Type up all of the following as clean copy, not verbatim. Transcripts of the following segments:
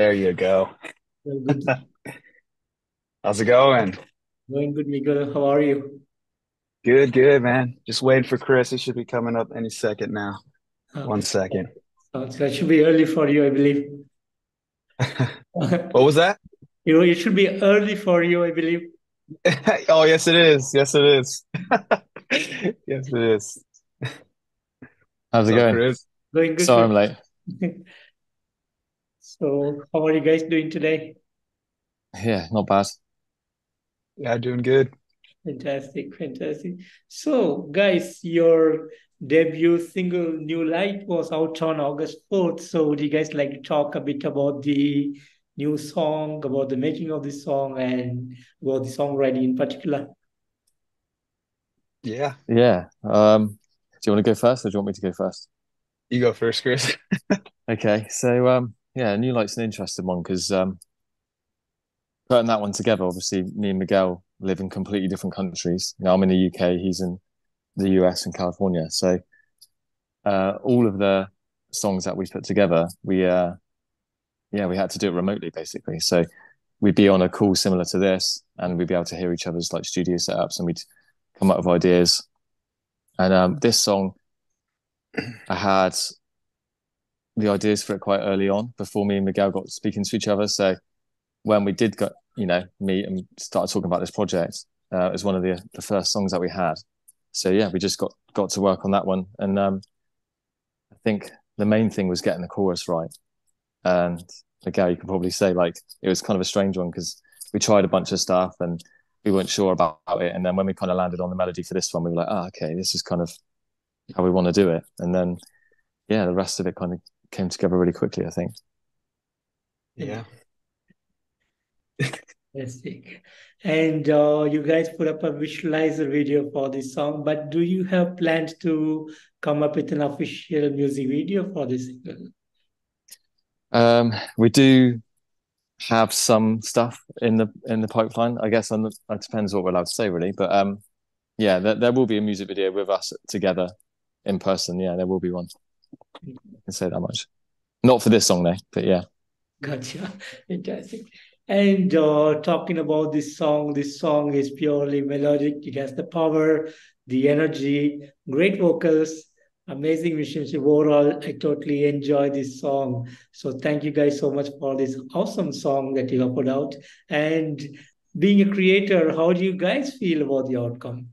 There you go. Well, good. How's it going? Going good, Miguel. How are you? Good, good, man. Just waiting for Chris. He should be coming up any second now. Okay. 1 second. Sounds good. It should be early for you, I believe. What was that? It should be early for you, I believe. Oh, yes, it is. Yes, it is. Yes, it is. How's it So, going? Chris. Going good, Sorry I'm good. late. So, how are you guys doing today? Yeah, not bad. Yeah, doing good. Fantastic, fantastic. So, guys, your debut single New Light was out on August 4th. So, would you guys like to talk a bit about the new song, about the making of the song, and about the songwriting in particular? Yeah. Yeah. Do you want to go first or do you want me to go first? You go first, Chris. Okay, yeah, New Light's an interesting one because putting that one together, obviously me and Miguel live in completely different countries. I'm in the UK, he's in the US and California. So all of the songs that we put together, we had to do it remotely basically. So we'd be on a call similar to this and we'd be able to hear each other's like studio setups and we'd come up with ideas. And this song, I had the ideas for it quite early on before me and Miguel got speaking to each other. So when we did go, meet and started talking about this project, it was one of the first songs that we had. So yeah, we just got to work on that one. And I think the main thing was getting the chorus right. And Miguel, you can probably say like it was kind of a strange one because we tried a bunch of stuff and we weren't sure about it. And then when we kind of landed on the melody for this one, we were like, oh, okay, this is kind of how we want to do it. And then yeah, the rest of it kind of came together really quickly, I think. Yeah. Fantastic. And you guys put up a visualizer video for this song, but do you have plans to come up with an official music video for this single? We do have some stuff in the pipeline. I guess it depends what we're allowed to say, really. But yeah, there will be a music video with us together in person. Yeah, there will be one. I can say that much. Not for this song, though. But yeah. Gotcha. Fantastic. And talking about this song is purely melodic. It has the power, the energy, great vocals, amazing musicianship. Overall, I totally enjoy this song. So thank you guys so much for this awesome song that you have put out. And being a creator, how do you guys feel about the outcome?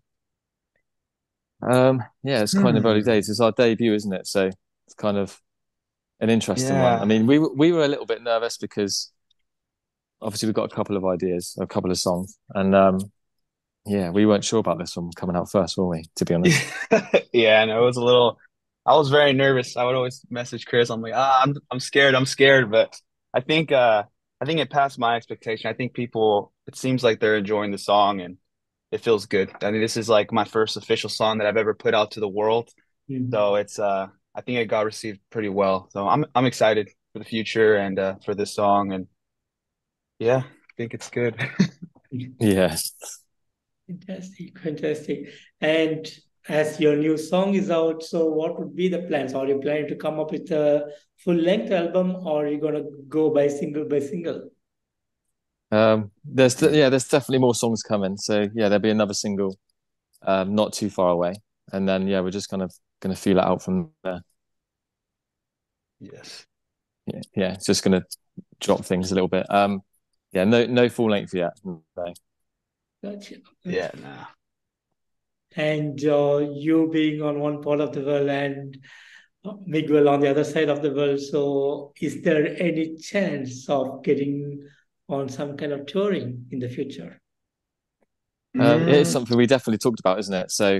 Yeah, it's kind of early Hmm. days. It's our debut, isn't it? So it's kind of an interesting one. I Yeah. mean, we were a little bit nervous because obviously we've got a couple of ideas, a couple of songs, and yeah, we weren't sure about this one coming out first, were we? To be honest. Yeah, no, it was a little. I was very nervous. I would always message Chris. I'm like, I'm scared. I'm scared. But I think, I think it passed my expectation. I think people. It seems like they're enjoying the song, and it feels good. I mean, this is like my first official song that I've ever put out to the world. Mm. So it's, I think it got received pretty well. So I'm excited for the future and for this song, and yeah, I think it's good. Yeah. Fantastic, fantastic. And as your new song is out, so what would be the plans? Are you planning to come up with a full-length album, or are you gonna go by single? There's definitely more songs coming. So yeah, there'll be another single, not too far away, and then yeah, we're just kind of gonna feel it out from there. Yes. Yeah, it's just gonna drop things a little bit. Yeah, no full length yet. No. Gotcha. Yeah. No. And you being on one part of the world and Miguel on the other side of the world, so is there any chance of getting on some kind of touring in the future? It is Mm, something we definitely talked about, isn't it? So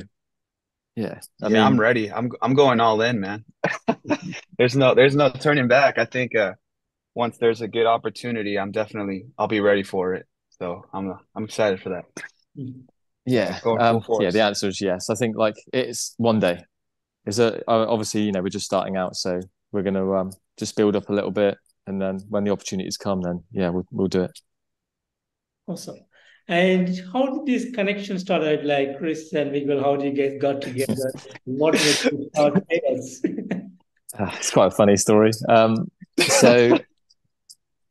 yeah, I yeah, I'm mean, ready. I'm going all in, man. There's no turning back. I think once there's a good opportunity, I'll be ready for it. So I'm excited for that. Yeah, going full yeah. The force. answer is yes. I think like it's one day. Is a obviously we're just starting out, so we're gonna just build up a little bit, and then when the opportunities come, then yeah, we'll do it. Awesome. And how did this connection started? Like Chris and Miguel, how did you guys got together? What made you start this? It's quite a funny story. So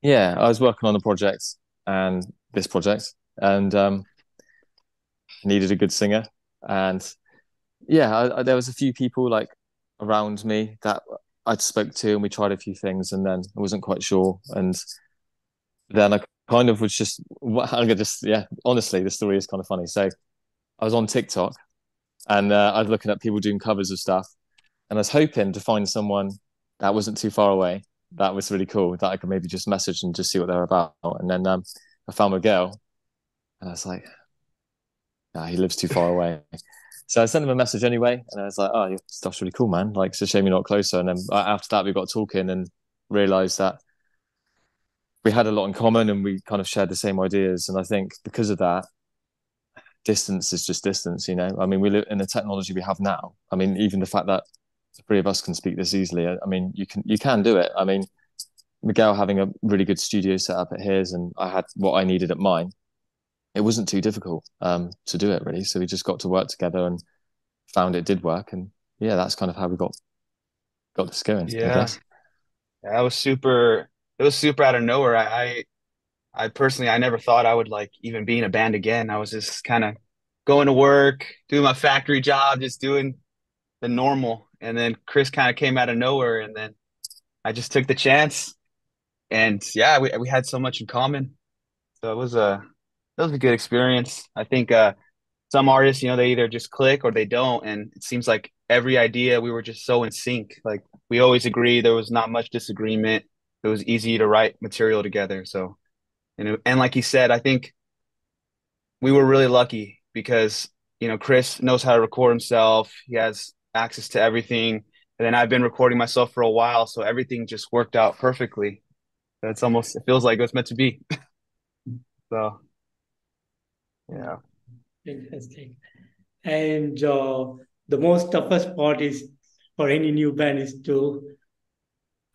yeah, I was working on a project and this project, and needed a good singer, and yeah, there was a few people like around me that I'd spoke to, and we tried a few things, and then I wasn't quite sure, and then I kind of was just, I'm gonna just, yeah, honestly, the story is kind of funny. So I was on TikTok, and I was looking at people doing covers of stuff, and I was hoping to find someone that wasn't too far away. That was really cool. That I could maybe just message and just see what they're about. And then I found a girl, and I was like, nah, he lives too far away. So I sent him a message anyway, and I was like, "Oh, your stuff's really cool, man. Like, it's a shame you're not closer." And then after that, we got talking and realized that we had a lot in common, and we kind of shared the same ideas. And I think because of that, distance is just distance. I mean, we live in the technology we have now. I mean, even the fact that the three of us can speak this easily. I mean, you can do it. I mean, Miguel having a really good studio set up at his, and I had what I needed at mine. It wasn't too difficult to do it really. So we just got to work together and found it did work, and yeah, that's kind of how we got this going, I Yeah. guess. Yeah, it was super out of nowhere. I personally, I never thought I would like even be in a band again. I was just kind of going to work, doing my factory job, just doing the normal. And then Chris kind of came out of nowhere, and then I just took the chance. And yeah, we had so much in common. So it was a good experience. I think some artists, they either just click or they don't. And it seems like every idea we were just so in sync. Like we always agree. There was not much disagreement. It was easy to write material together. So, and like you said, I think we were really lucky because, Chris knows how to record himself. He has access to everything. And then I've been recording myself for a while. So everything just worked out perfectly. It feels like it was meant to be. So, yeah. Interesting. And the most toughest part is for any new band is to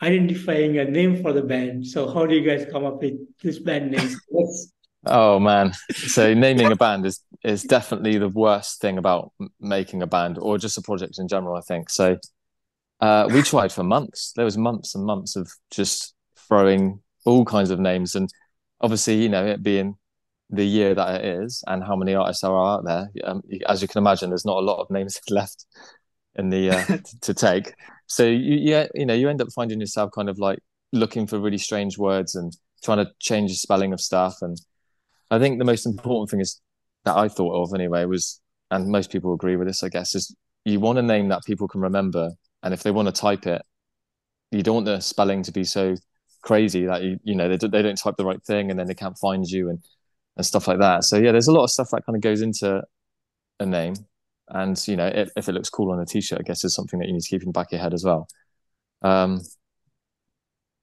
identifying a name for the band. So how do you guys come up with this band name? Yes. Oh man, so naming a band is definitely the worst thing about making a band or just a project in general, I think. So we tried for months. There was months and months of just throwing all kinds of names, and obviously, it being the year that it is and how many artists are out there, as you can imagine, there's not a lot of names left in the to take. So you end up finding yourself kind of like looking for really strange words and trying to change the spelling of stuff. And I think the most important thing is that I thought of anyway was, and most people agree with this, I guess, is you want a name that people can remember, and if they want to type it, you don't want the spelling to be so crazy that they don't type the right thing and then they can't find you and stuff like that. So yeah, there's a lot of stuff that kind of goes into a name, and if it looks cool on a t-shirt, I guess is something that you need to keep in the back of your head as well. Um,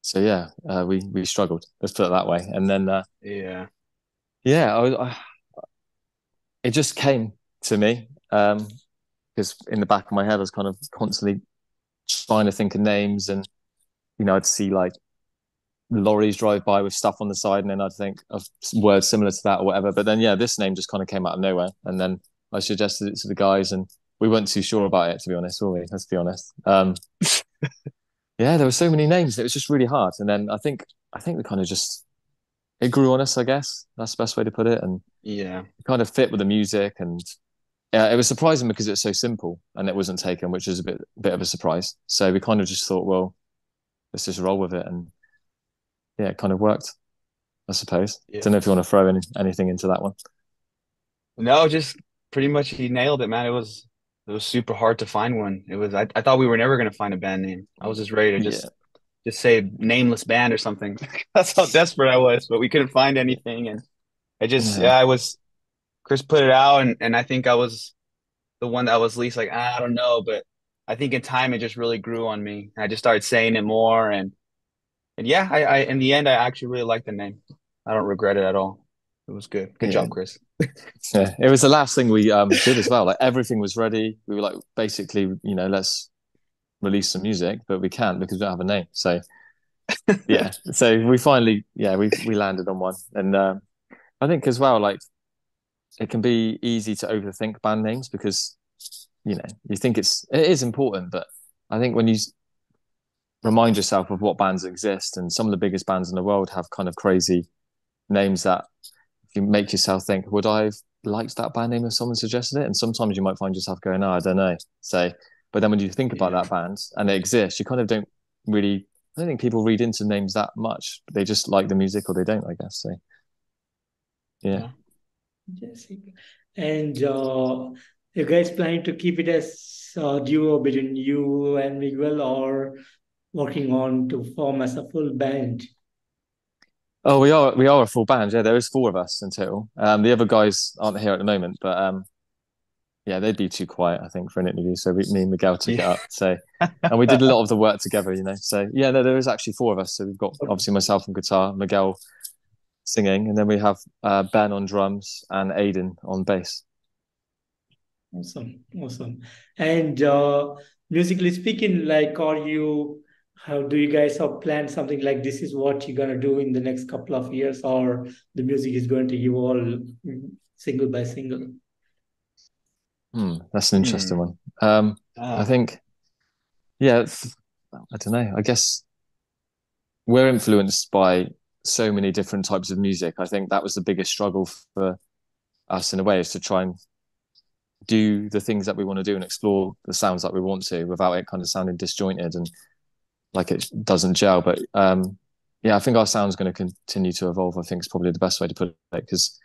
so yeah, we struggled. Let's put it that way. And then Yeah. yeah, it just came to me because in the back of my head, I was kind of constantly trying to think of names, and I'd see like lorries drive by with stuff on the side, and then I'd think of words similar to that or whatever. But then, yeah, this name just kind of came out of nowhere, and then I suggested it to the guys, and we weren't too sure about it, to be honest, were we? Let's be honest. Yeah, there were so many names; it was just really hard. And then I think we kind of just it grew on us, I guess. That's the best way to put it, and Yeah. it kind of fit with the music, and yeah, it was surprising because it's so simple and it wasn't taken, which is a bit of a surprise. So we kind of just thought, well, let's just roll with it, and yeah, it kind of worked. I suppose. Yeah. Don't know if you want to throw anything into that one. No, just pretty much he nailed it, man. It was super hard to find one. I thought we were never gonna find a band name. I was just ready to Yeah, just say nameless band or something. That's how desperate I was, but we couldn't find anything. And yeah, I was, Chris put it out, and I think I was the one that was least like, I don't know, but I think in time it just really grew on me. I just started saying it more, and yeah, in the end I actually really liked the name. I don't regret it at all. It was good. Good yeah, job, Chris. yeah. It was the last thing we did as well. Like everything was ready. We were like, basically, let's release some music, but we can't because we don't have a name. So yeah, so we finally, yeah, we landed on one, and I think as well, like it can be easy to overthink band names because you think it is important, but I think when remind yourself of what bands exist. And some of the biggest bands in the world have kind of crazy names that if you make yourself think, would I have liked that band name if someone suggested it? And sometimes you might find yourself going, oh, I don't know. So, but then when you think about Yeah. that band and it exists, you kind of don't really, I don't think people read into names that much. They just like the music or they don't, I guess. So, yeah. Yeah. Fantastic. And you guys planning to keep it as a duo between you and Miguel, or working on to form as a full band? Oh, we are a full band. Yeah, there is four of us in total. The other guys aren't here at the moment, but yeah, they'd be too quiet, I think, for an interview. So me and Miguel took it Yeah. up. So, and we did a lot of the work together, you know. So yeah, no, there is actually four of us. So we've got obviously myself on guitar, Miguel singing, and then we have Ben on drums and Aiden on bass. Awesome, awesome. And musically speaking, like, how do you guys have planned something like this is what you're gonna do in the next couple of years, or the music is going to evolve single by single? That's an interesting Hmm. one. I Ah. think, yeah, I don't know. I guess we're influenced by so many different types of music. I think that was the biggest struggle for us in a way, is to try and do the things that we want to do and explore the sounds that we want to without it kind of sounding disjointed and like it doesn't gel. But yeah, I think our sound's going to continue to evolve. I think is probably the best way to put it, because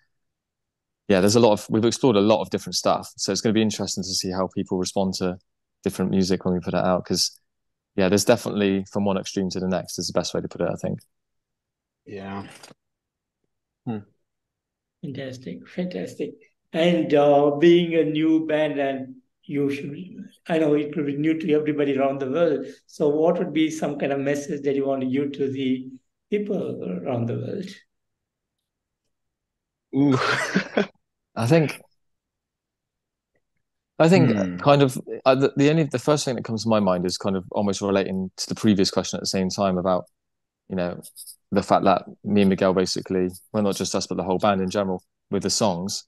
yeah, we've explored a lot of different stuff. So it's going to be interesting to see how people respond to different music when we put it out. Because yeah, there's definitely from one extreme to the next is the best way to put it, I think. Yeah. Hmm. Fantastic, fantastic. And being a new band, and you should, I know it will be new to everybody around the world. So, what would be some kind of message that you want to give to the people around the world? Ooh. I think I think Hmm. kind of the first thing that comes to my mind is kind of almost relating to the previous question at the same time about, you know, the fact that me and Miguel basically, well, not just us, but the whole band in general, with the songs,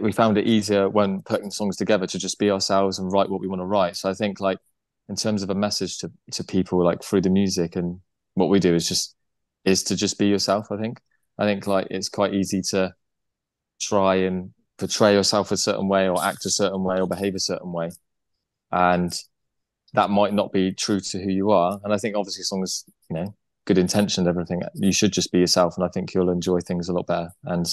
we found it easier when putting songs together to just be ourselves and write what we want to write. So I think like in terms of a message to people like through the music and what we do is to just be yourself. I think like it's quite easy to try and portray yourself a certain way or act a certain way or behave a certain way, and that might not be true to who you are. And I think obviously as long as good intention and everything, you should just be yourself, and I think you'll enjoy things a lot better and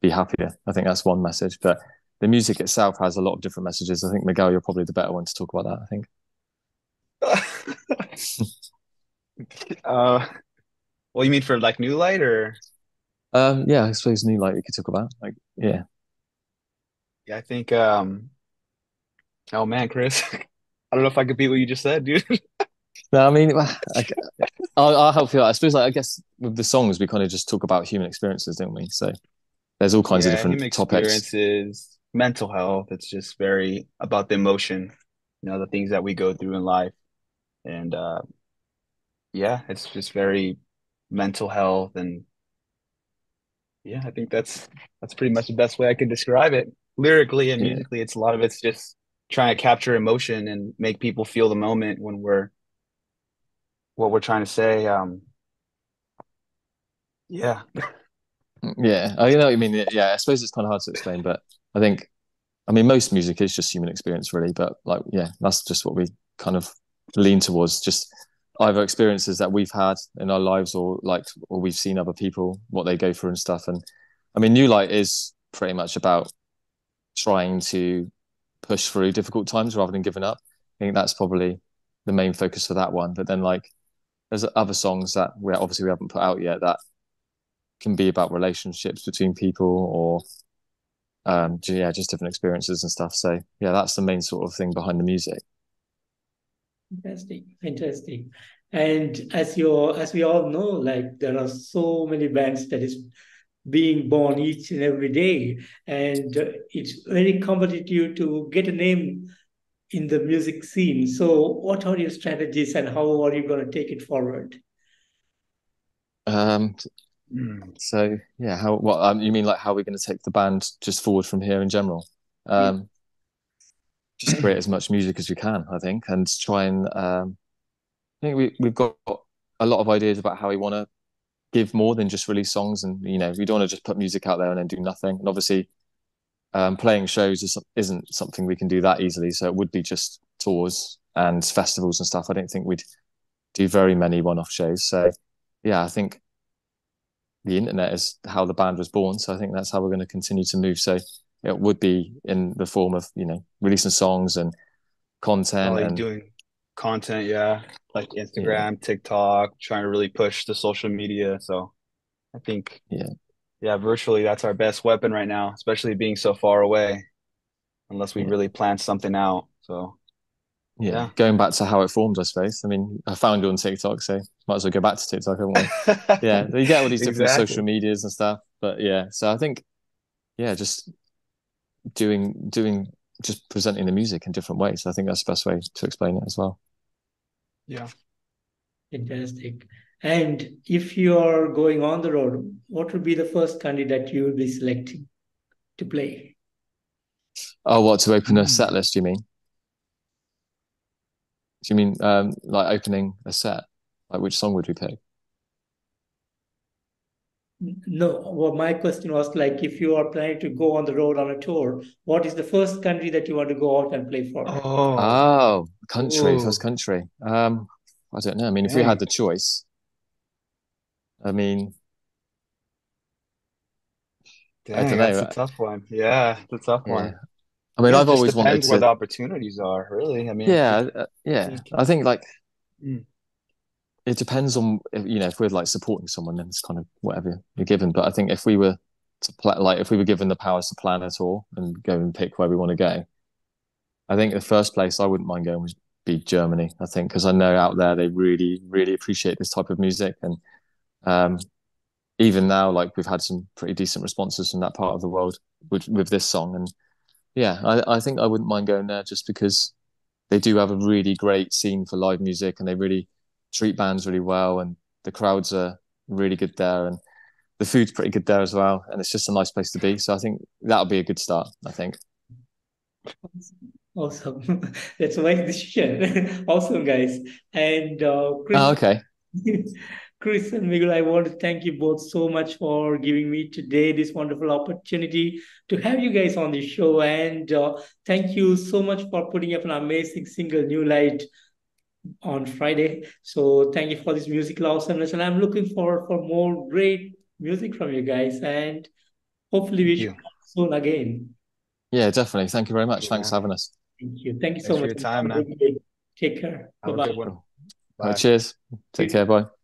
be happier. I think that's one message. But the music itself has a lot of different messages. I think Miguel, you're probably the better one to talk about that, I think. uh, well, you mean for like New Light or? Yeah, I suppose new light you could talk about. Like, yeah. Yeah, I think. Oh man, Chris, I don't know if I could beat what you just said, dude. No, I mean, I'll help you out. I suppose, like, I guess with the songs, we kind of just talk about human experiences, don't we? So there's all kinds of Yeah, different human topics. experiences, mental health. It's just very about the emotion, the things that we go through in life. And yeah, it's just very mental health. And yeah, I think that's pretty much the best way I could describe it. Lyrically and Yeah, musically, it's a lot of it's just trying to capture emotion and make people feel the moment when we're what we're trying to say. Yeah. yeah. Oh, you know what I mean? Yeah, I suppose it's kind of hard to explain, but I think, I mean, most music is just human experience, really. But like, yeah, that's just what we kind of lean towards. Just either experiences that we've had in our lives, or we've seen other people what they go through and stuff. And I mean, New Light is pretty much about trying to push through difficult times rather than giving up. I think that's probably the main focus for that one. But then like there's other songs that we haven't put out yet that can be about relationships between people or yeah, just different experiences and stuff. So yeah, that's the main sort of thing behind the music. Fantastic, fantastic. And as we all know, like there are so many bands that is being born each and every day, and it's very competitive to get a name in the music scene. So, what are your strategies, and how are you going to take it forward? Um, Mm. so yeah, how what you mean like how we're going to take the band just forward from here in general? Yeah. Um, just create as much music as we can, I think, and try and think we've got a lot of ideas about how we want to give more than just release songs, and we don't want to just put music out there and then do nothing. And obviously, playing shows isn't something we can do that easily. So it would be just tours and festivals and stuff. I don't think we'd do very many one-off shows. So yeah, I think the internet is how the band was born. So I think that's how we're going to continue to move. So it would be in the form of, releasing songs and content Probably and doing content, yeah, like yeah, Instagram, TikTok, trying to really push the social media. So I think, yeah, yeah, virtually that's our best weapon right now, especially being so far away, unless we yeah, really plan something out. So yeah. yeah. Going back to how it formed, I suppose. I mean, I found you on TikTok, so might as well go back to TikTok, haven't we? Yeah, you get all these different social Exactly. medias and stuff. But yeah, so I think, yeah, just doing just presenting the music in different ways. I think that's the best way to explain it as well. Yeah. Fantastic. And if you're going on the road, what would be the first country that you will be selecting to play? Oh, what, to open a set Hmm. list, you mean? Do you mean like opening a set? Like which song would we pick? No, well, my question was like, if you are planning to go on the road on a tour, what is the first country that you want to go out and play for? Oh, Oh, country, first ooh, country. I don't know. I mean, if we had dang. the choice, I mean, I Dang, don't that's a know. tough one. Yeah, it's a tough Yeah. one. I mean, Yeah, it I've just always wanted depends where to, the opportunities are, really. I mean, yeah, I yeah. think, I think like mm, it depends on, if we're like supporting someone, then it's kind of whatever you're given. But I think if we were to play, like if we were given the powers to plan it all and go and pick where we want to go, I think the first place I wouldn't mind going would be Germany. I think because I know out there they really, really appreciate this type of music, and um, even now, like we've had some pretty decent responses from that part of the world with this song. And yeah, I think I wouldn't mind going there just because they do have a really great scene for live music, and they really treat bands really well, and the crowds are really good there, and the food's pretty good there as well, and it's just a nice place to be. So I think that'll be a good start. I think. Awesome. That's a nice decision. Awesome, guys. And Oh, okay. Chris and Miguel, I want to thank you both so much for giving me today this wonderful opportunity to have you guys on the show. And thank you so much for putting up an amazing single, New Light, on Friday. So thank you for this musical awesomeness. And I'm looking forward for more great music from you guys. And hopefully we thank should you. come soon again. Yeah, definitely. Thank you very much. Thanks Yeah. for having us. Thank you. Thank you so Thanks for much. your And time, have a man. great day. Take care. Bye Have a good bye. one. All right, Bye. cheers. Take care. Bye.